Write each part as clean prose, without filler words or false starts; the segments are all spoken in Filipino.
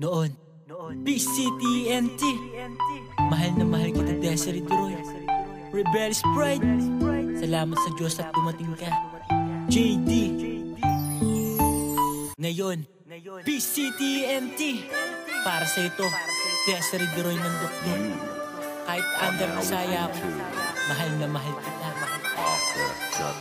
Noon, PCTNT. Mahal na mahal kita, Desiree Duroy. Rebellious Pride. Salamat sa Diyos at dumating ka, JD. Ngayon, PCTNT. Para sa ito, Desiree Duroy ng Dokdok. Kahit under Bisaya ako, mahal na mahal kita.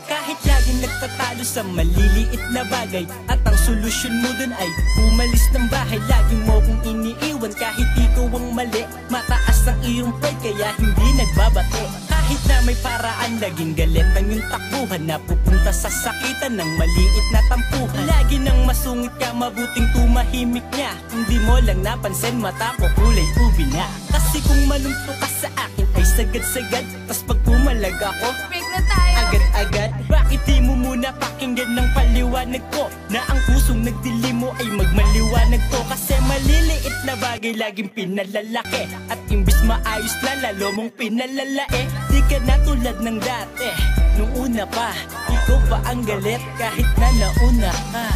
Kahit laging nagtatalo sa maliliit na bagay, at ang solusyon mo dun ay umalis ng bahay. Lagi mo kong iniiwan kahit ikaw ang mali. Mataas ang iyong pride kaya hindi nagbabate. Kahit na may paraan, laging galit ang iyong takbuhan, napupunta sa sakitan ng maliit na tampuhan. Lagi nang masungit ka, mabuting tumahimik niya. Hindi mo lang napansin, mata ko kulay ubi na. Kasi kung manunto ka sa akin ay sagad-sagad, tas pag pumalag ako, break na tayo agad-agad. Bakit di mo muna pakinggan ng paliwanag ko, na ang pusong nagdilim mo ay magmaliwanag ko. Kasi maliliit na bagay laging pinalalaki, at imbis maayos na lalo mong pinalalae. Di ka na tulad ng dati, nung una pa, ikaw pa ang galit kahit na nauna ka.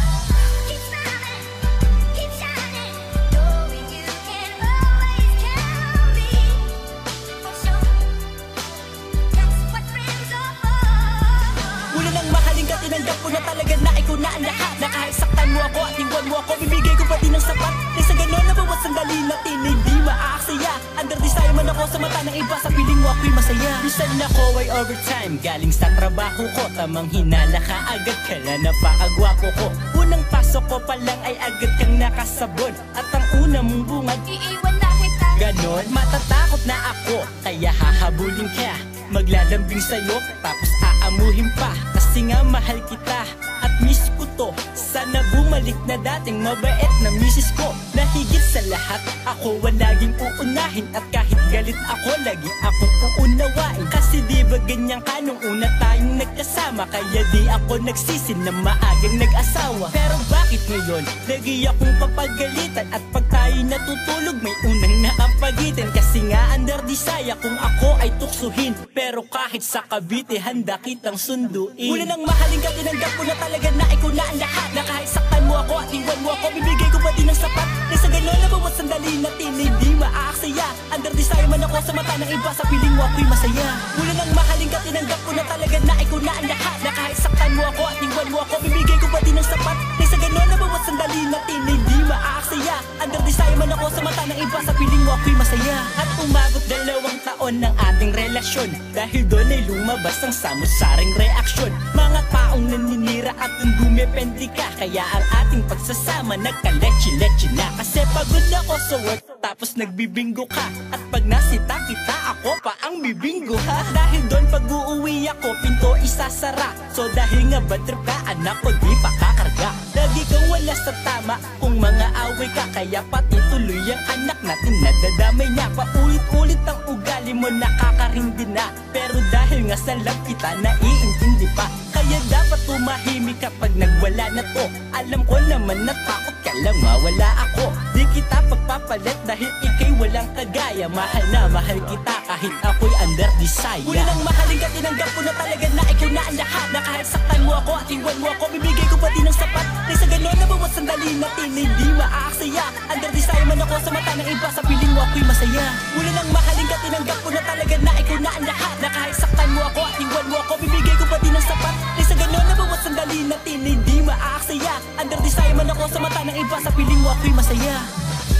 Tinanggap ko na talaga na ikaw na ang lahat. Na kahit saktan mo ako at iwan mo ako, bibigay ko pa din ng sapat. Na sa ganon na bawat sandali natin hindi maaaksaya. Under desire man ako sa mata ng iba, sa piling mo ako'y masaya. Minsan ako ay overtime, galing sa trabaho ko, tamang hinala ka agad ka na napakagwapo ko. Unang pasok ko pa lang ay agad kang nakasabon, at ang una mong bungad, iiwan na kita. ganon, matatakot na ako, kaya hahabulin ka. Maglalambing sa'yo, tapos aamuhin pa. Kasi nga mahal kita at miss ko to. Sana bumalik na dating mabait na misis ko. Na higit sa lahat, ako ang laging uunahin. At kahit galit ako, lagi akong uunawain. Kasi di ba ganyan ka nung una tayong nagkasama? Kaya di ako nagsisi na maagang nag-asawa. Pero bakit ngayon, lagi akong papagalitan? At pag tayo natutulog, may unang nakapagitan. Kasi nga under desire kung ako ay tuksuhin. Pero kahit sa Cavite, handa kitang sunduin. Mula nang mahalin ka, tinanggap ko na talaga na ikaw na ang lahat. Na kahit saktan mo ako at iwan mo ako, bibigay ko pa din ng sapat. Na sa ganon na bawat sandali natin hindi maaaksaya. Under desire man ako sa mata ng iba, sa piling mo ako'y masaya. Mula nang mahalin ka, tinanggap ko na talaga na ikaw na ang lahat. Na kahit saktan mo ako at iwan mo ako, bibigay ko pa din ng sapat. Na sa ganon na bawat sandali natin hindi maaaksaya. Under desire man ako sa mata ng iba, sa piling mo ako'y masaya. At umabot 2 taon ng ating relasyon, dahil doon ay lumabas ang samot-saring reaksyon. Mga taong naninira at dumepende ka, kaya ang ating pagsasama nagka-lechi-lechi na. Kasi pagod na ako sa work, tapos nagbibingo ka. At pag nasita kita, ako pa ang bibingo ha. Dahil doon pag uuwi ako, pinto isasara. So dahil nga bad trip ka, anak ko di pa kakarga. Lagi kang wala sa tama kung mga away ka, kaya pati tuloy ang anak natin nadadamay niya. Paulit-ulit ang ugali mo, nakakarindi na. Pero dahil nga sa love kita, naiintindi pa. Kaya dapat tumahimik kapag nagwala na to. Alam ko naman natakot ka lang mawala ako. Di kita pagpapalit dahil ikay walang kagaya. Mahal na mahal kita kahit ako'y under desire. Mula nang mahalin ka, tinanggap ko na talaga na ikaw na ang lahat. Na kahit saktan mo ako at iwan mo ako, bibigay ko pa din ng sapat. Na sa ganon na bawat sandali natin hindi maaaksaya. Under desire man ako sa mata ng iba, sa piling mo ako'y masaya. Mula nang mahalin ka, tinanggap ko na talaga na ikaw na ang lahat. Na kahit saktan mo ako at iwan mo ako, bibigay ko pa din ng sapat. Na sa ganon na bawat sandali natin hindi maaaksaya. Under desire man ako sa mata ng iba, sa piling mo ako'y masaya.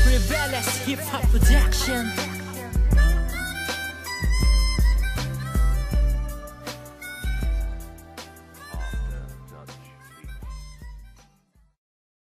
Rebellious Hip Hop Production.